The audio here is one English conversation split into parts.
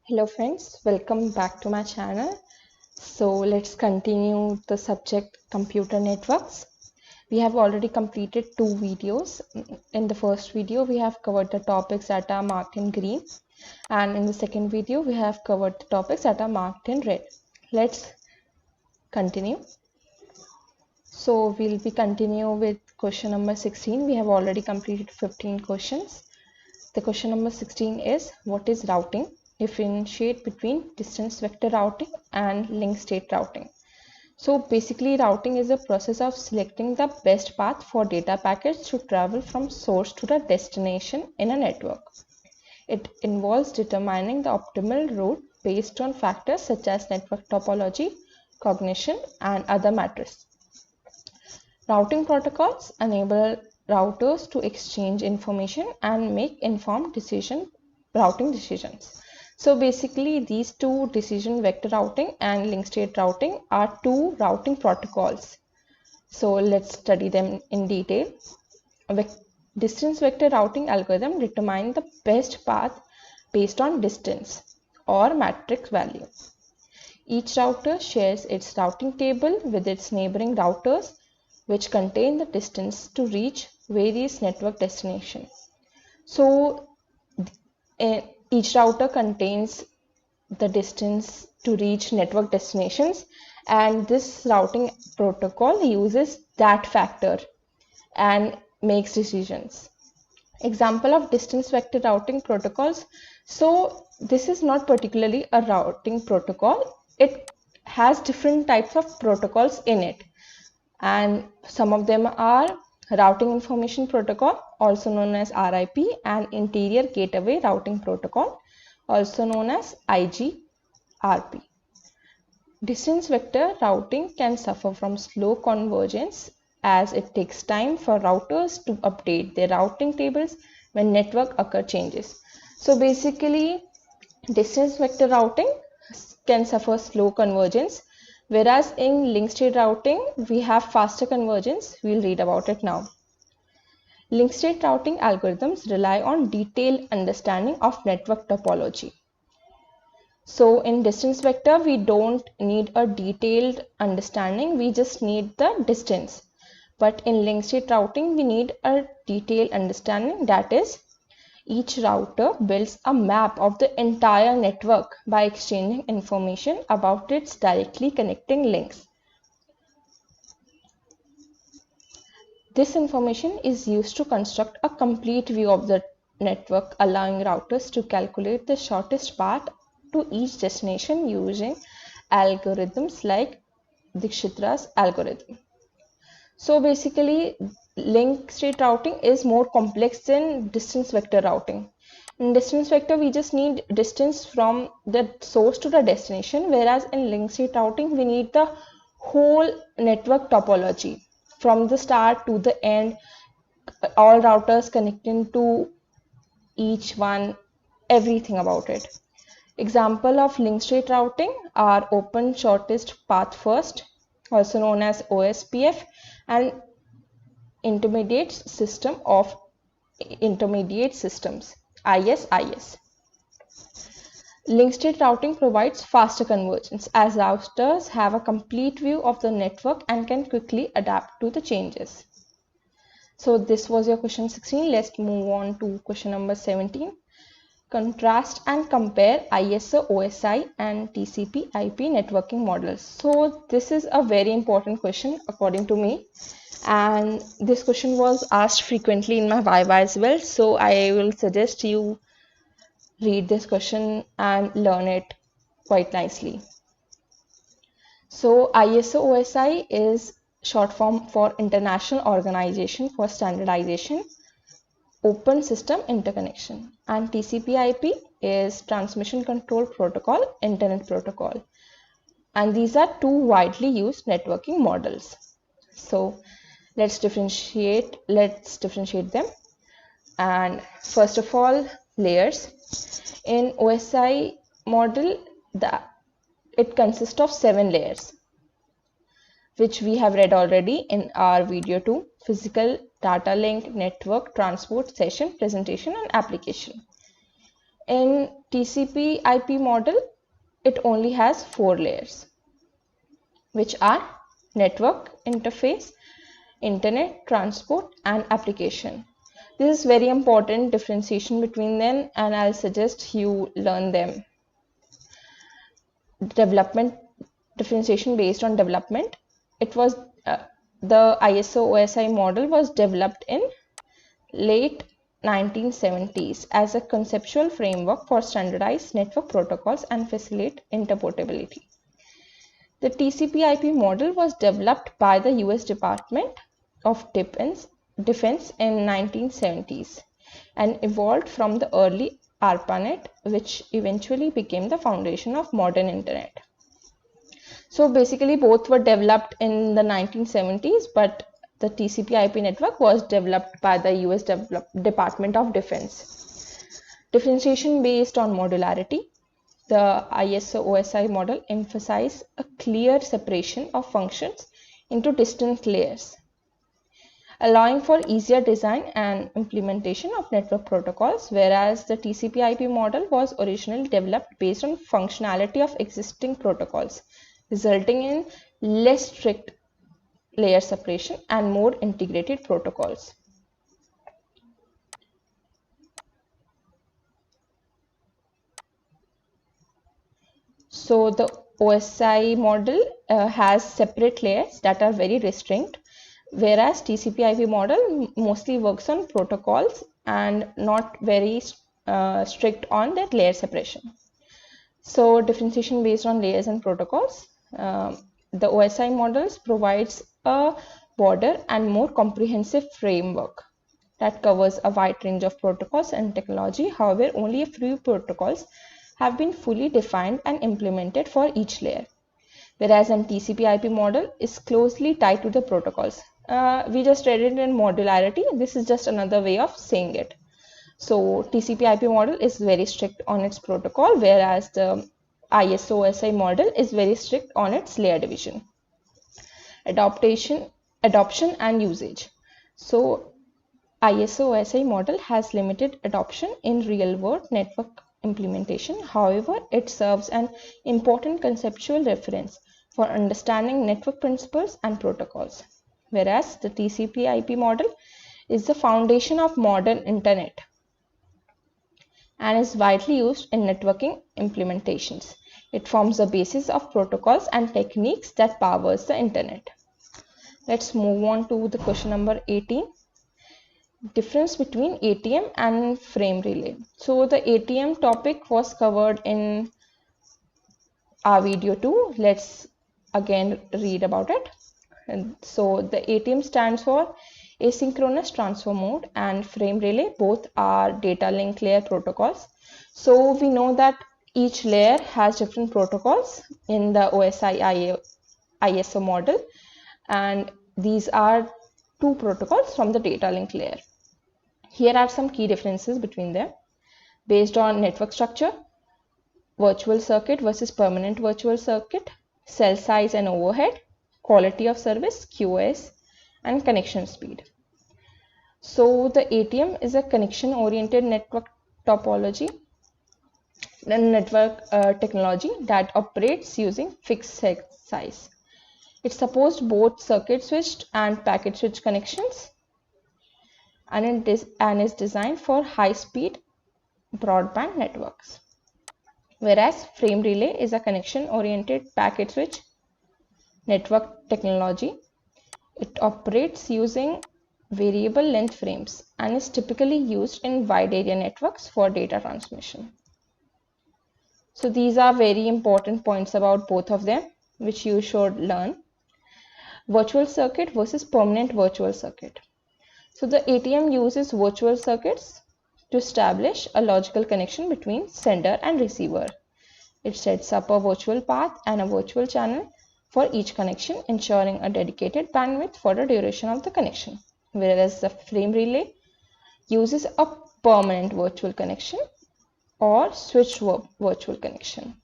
Hello friends, welcome back to my channel. So let's continue the subject computer networks. We have already completed two videos. In the first video, we have covered the topics that are marked in green, and in the second video, we have covered the topics that are marked in red. Let's continue. So we'll be continue with question number 16. We have already completed 15 questions. The question number 16 is, what is routing? Differentiate between distance vector routing and link state routing. So basically, routing is a process of selecting the best path for data packets to travel from source to the destination in a network. It involves determining the optimal route based on factors such as network topology, cognition, and other matters. Routing protocols enable routers to exchange information and make informed routing decisions. So basically, these two, decision vector routing and link state routing, are two routing protocols. So let's study them in detail. Distance vector routing algorithm determines the best path based on distance or matrix value. Each router shares its routing table with its neighboring routers, which contain the distance to reach various network destinations. So each router contains the distance to reach network destinations, and this routing protocol uses that factor and makes decisions. Example of distance vector routing protocols. So this is not particularly a routing protocol. It has different types of protocols in it, and some of them are routing information protocol, also known as RIP, and interior gateway routing protocol, also known as IGRP. Distance vector routing can suffer from slow convergence as it takes time for routers to update their routing tables when network occur changes. So basically, distance vector routing can suffer slow convergence, whereas in link state routing, we have faster convergence. We'll read about it now. Link state routing algorithms rely on detailed understanding of network topology. So in distance vector, we don't need a detailed understanding, we just need the distance. But in link state routing, we need a detailed understanding, that is, each router builds a map of the entire network by exchanging information about its directly connecting links. This information is used to construct a complete view of the network, allowing routers to calculate the shortest path to each destination using algorithms like Dikshitra's algorithm. So basically, link state routing is more complex than distance vector routing. In distance vector, we just need distance from the source to the destination, whereas in link state routing, we need the whole network topology from the start to the end, all routers connecting to each one, everything about it. Example of link state routing are open shortest path first, also known as OSPF, and intermediate system of intermediate systems, ISIS. Link state routing provides faster convergence as routers have a complete view of the network and can quickly adapt to the changes. So this was your question 16. Let's move on to question number 17. Contrast and compare ISO-OSI and TCP IP networking models. So this is a very important question according to me, and this question was asked frequently in my Viva as well. So I will suggest you read this question and learn it quite nicely. So ISO-OSI is short form for International Organization for Standardization Open System Interconnection, and TCP/IP is Transmission Control Protocol, Internet Protocol, and these are two widely used networking models. So let's differentiate them. And first of all, layers. In OSI model, it consists of 7 layers, which we have read already in our video 2: physical, data link, network, transport, session, presentation, and application. In TCP IP model, it only has 4 layers, which are network interface, internet, transport, and application. This is very important differentiation between them, and I'll suggest you learn them. Development differentiation based on development. It was the ISO-OSI model was developed in late 1970s as a conceptual framework for standardized network protocols and facilitate interoperability. The TCP/IP model was developed by the US Department of Defense in 1970s and evolved from the early ARPANET, which eventually became the foundation of modern internet. So basically both were developed in the 1970s, but the TCP/IP network was developed by the US Department of Defense. Differentiation based on modularity. The ISO-OSI model emphasizes a clear separation of functions into distinct layers, allowing for easier design and implementation of network protocols, whereas the TCP/IP model was originally developed based on functionality of existing protocols, resulting in less strict layer separation and more integrated protocols. So the OSI model has separate layers that are very distinct, whereas TCP/IP model mostly works on protocols and not very strict on that layer separation. So differentiation based on layers and protocols. The OSI models provides a broader and more comprehensive framework that covers a wide range of protocols and technology. However, only a few protocols have been fully defined and implemented for each layer, whereas an TCP/IP model is closely tied to the protocols. We just read it in modularity. This is just another way of saying it. So TCP/IP model is very strict on its protocol, whereas the ISO-OSI model is very strict on its layer division. Adoption and usage. So ISO-OSI model has limited adoption in real-world network implementation. However, it serves an important conceptual reference for understanding network principles and protocols, whereas the TCP/IP model is the foundation of modern internet and is widely used in networking implementations. It forms the basis of protocols and techniques that powers the internet. Let's move on to the question number 18. Difference between ATM and frame relay. So the ATM topic was covered in our video too. Let's again read about it. And so the ATM stands for asynchronous transfer mode, and frame relay both are data link layer protocols. So we know that each layer has different protocols in the OSI ISO model, and these are two protocols from the data link layer. Here are some key differences between them based on network structure, virtual circuit versus permanent virtual circuit, cell size and overhead, quality of service, QoS, and connection speed. So the ATM is a connection oriented network topology and network technology that operates using fixed size. It supports both circuit switched and packet switched connections, and is designed for high speed broadband networks. Whereas frame relay is a connection oriented packet switch network technology. It operates using variable length frames and is typically used in wide area networks for data transmission. So these are very important points about both of them, which you should learn. Virtual circuit versus permanent virtual circuit. So the ATM uses virtual circuits to establish a logical connection between sender and receiver. It sets up a virtual path and a virtual channel for each connection, ensuring a dedicated bandwidth for the duration of the connection. Whereas the frame relay uses a permanent virtual connection or switched virtual connection.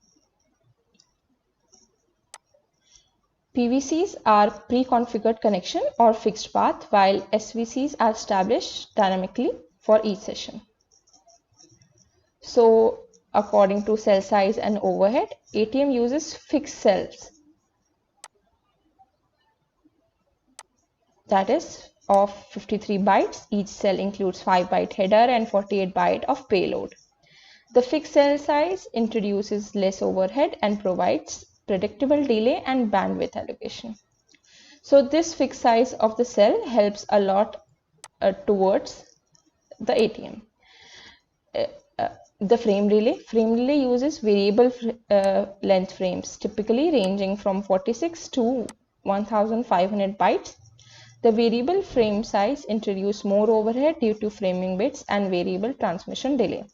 PVCs are pre-configured connection or fixed path, while SVCs are established dynamically for each session. So according to cell size and overhead. ATM uses fixed cells, that is of 53 bytes. Each cell includes 5-byte header and 48 byte of payload. The fixed cell size introduces less overhead and provides predictable delay and bandwidth allocation. So this fixed size of the cell helps a lot towards the ATM. The frame relay uses variable length frames, typically ranging from 46 to 1500 bytes. The variable frame size introduces more overhead due to framing bits and variable transmission delay.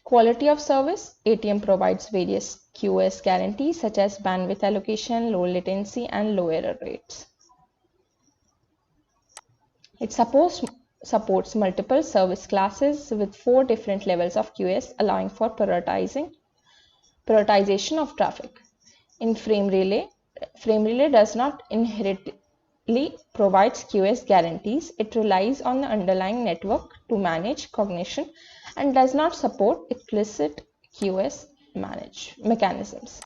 Quality of service. ATM provides various QoS guarantees such as bandwidth allocation, low latency, and low error rates. It supports multiple service classes with 4 different levels of QoS, allowing for prioritization of traffic. In frame relay does not inherently provide QoS guarantees. It relies on the underlying network to manage cognition and does not support explicit QoS mechanisms.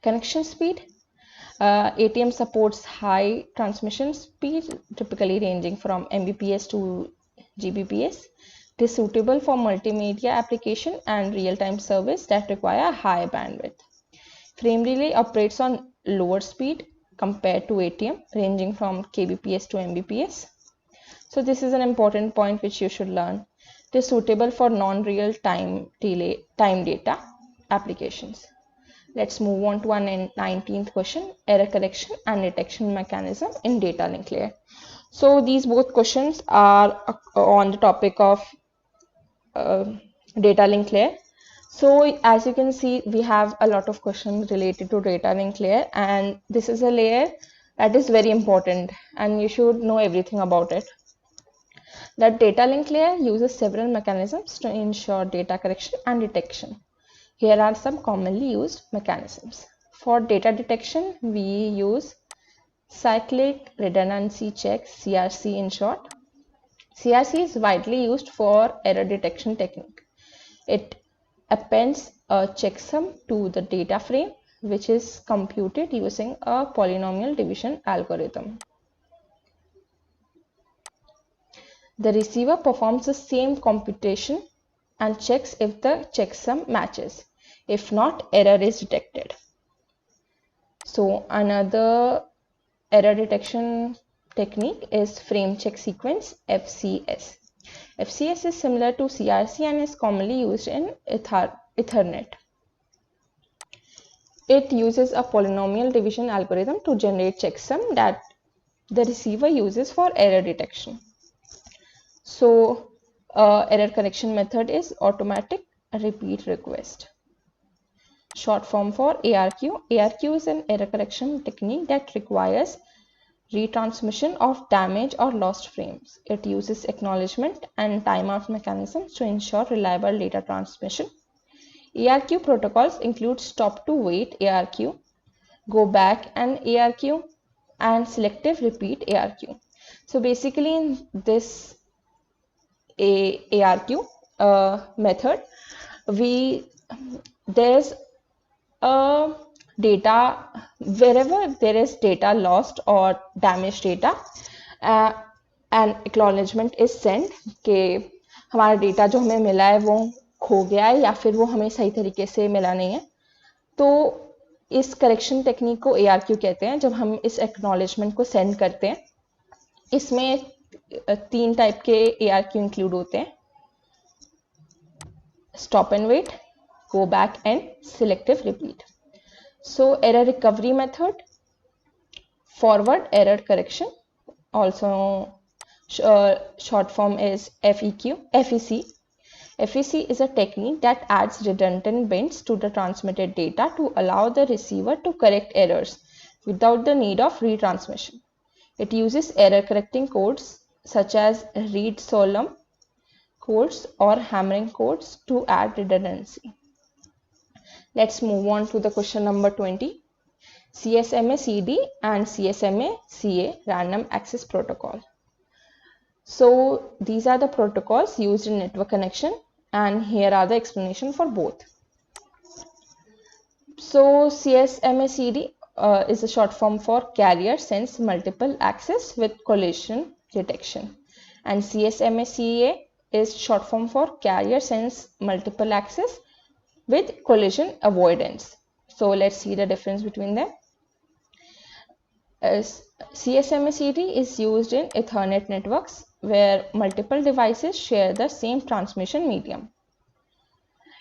Connection speed. ATM supports high transmission speed, typically ranging from Mbps to Gbps. It is suitable for multimedia application and real-time service that require high bandwidth. Frame relay operates on lower speed compared to ATM, ranging from kbps to Mbps. So this is an important point which you should learn. It is suitable for non-real time data applications. Let's move on to our 19th question, error correction and detection mechanism in data link layer. So these both questions are on the topic of data link layer. So as you can see, we have a lot of questions related to data link layer, and this is a layer that is very important and you should know everything about it. The data link layer uses several mechanisms to ensure data correction and detection. Here are some commonly used mechanisms. For data detection, we use cyclic redundancy check, CRC in short. CRC is widely used for error detection technique. It appends a checksum to the data frame, which is computed using a polynomial division algorithm. The receiver performs the same computation and checks if the checksum matches. If not, error is detected. So another error detection technique is frame check sequence, FCS. FCS is similar to CRC and is commonly used in Ethernet. It uses a polynomial division algorithm to generate checksum that the receiver uses for error detection. So error correction method is automatic repeat request. Short form for ARQ. ARQ is an error correction technique that requires retransmission of damaged or lost frames. It uses acknowledgement and timeout mechanisms to ensure reliable data transmission. ARQ protocols include stop to wait ARQ, go back and ARQ, and selective repeat ARQ. So basically in this ARQ method, there's a data, wherever there is data lost or damaged data, an acknowledgement is sent कि हमारा data जो हमें मिला है वो खो गया है या फिर वो हमें सही तरीके से मिला नहीं है. तो इस करेक्शन टेक्निक को ARQ कहते हैं. जब हम इस एक्नॉलेजमेंट को सेंड करते हैं, इसमें 3 टाइप के ARQ इंक्लूड होते हैं: stop and wait, go back and selective repeat. So error recovery method, forward error correction, also short form is FEC. FEC is a technique that adds redundant bits to the transmitted data to allow the receiver to correct errors without the need of retransmission. It uses error correcting codes such as read solemn codes or hammering codes to add redundancy. Let's move on to the question number 20. CSMA CD and CSMA CA random access protocol. So these are the protocols used in network connection. and here are the explanation for both. So CSMA-CD is a short form for Carrier Sense Multiple Access with Collision Detection, and CSMA-CA is short form for Carrier Sense Multiple Access with Collision Avoidance. So let's see the difference between them. CSMA-CD is used in Ethernet networks where multiple devices share the same transmission medium.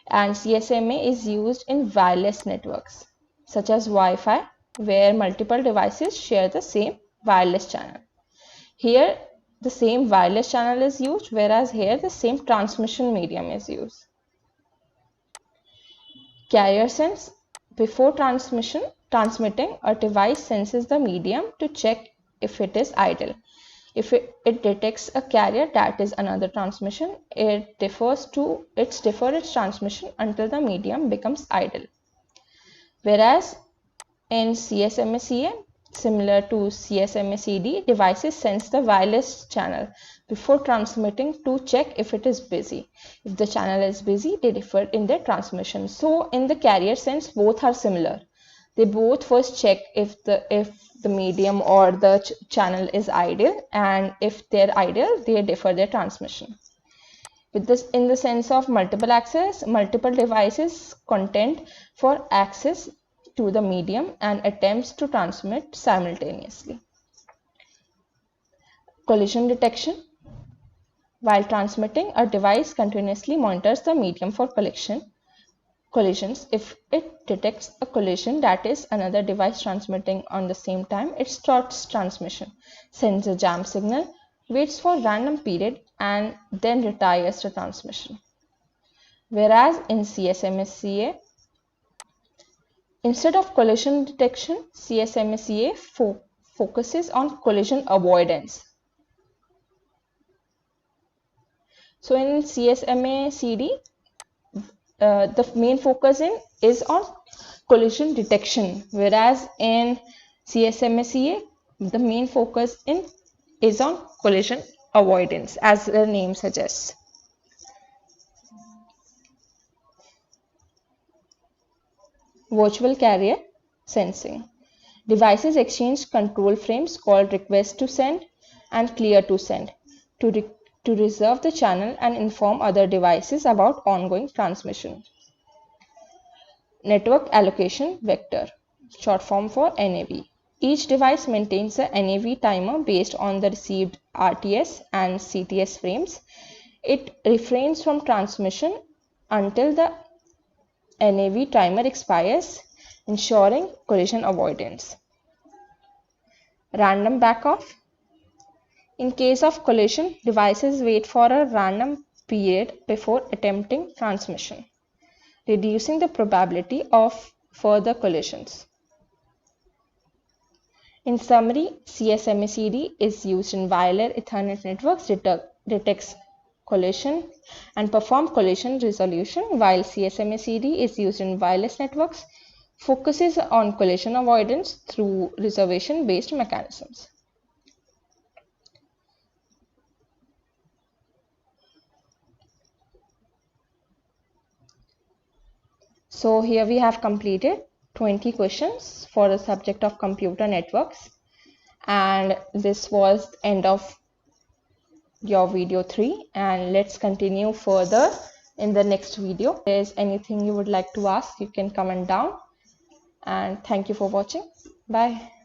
And CSMA is used in wireless networks such as Wi-Fi where multiple devices share the same wireless channel. Here the same wireless channel is used, whereas here the same transmission medium is used. Carrier sense. Before transmitting, a device senses the medium to check if it is idle. If it detects a carrier, that is another transmission, it defers its transmission until the medium becomes idle. Whereas in CSMA-CA, similar to CSMA-CD, devices sense the wireless channel before transmitting to check if it is busy. If the channel is busy, they defer in their transmission. So in the carrier sense, both are similar. They both first check if the medium or the channel is idle, and if they're idle, they defer their transmission. With this, in the sense of multiple access, multiple devices contend for access to the medium and attempts to transmit simultaneously. Collision detection. While transmitting, a device continuously monitors the medium for collisions. If it detects a collision, that is another device transmitting on the same time, it stops transmission, sends a jam signal, waits for random period, and then retires the transmission. Whereas in CSMA-CA, instead of collision detection, CSMA-CA focuses on collision avoidance. So in CSMA-CD, the main focus is on collision detection, whereas in CSMA-CA, the main focus is on collision avoidance, as the name suggests. Virtual carrier sensing. Devices exchange control frames called request to send and clear to send to reserve the channel and inform other devices about ongoing transmission. Network allocation vector, short form for NAV. Each device maintains a NAV timer based on the received RTS and CTS frames. It refrains from transmission until the NAV timer expires, ensuring collision avoidance. Random backoff. In case of collision, devices wait for a random period before attempting transmission, reducing the probability of further collisions. In summary, CSMA-CD is used in wireless Ethernet networks, detects collision and perform collision resolution, while CSMA-CD is used in wireless networks, focuses on collision avoidance through reservation-based mechanisms. So here we have completed 20 questions for the subject of computer networks, and this was the end of your video 3, and let's continue further in the next video. If there's anything you would like to ask, you can comment down, and thank you for watching. Bye.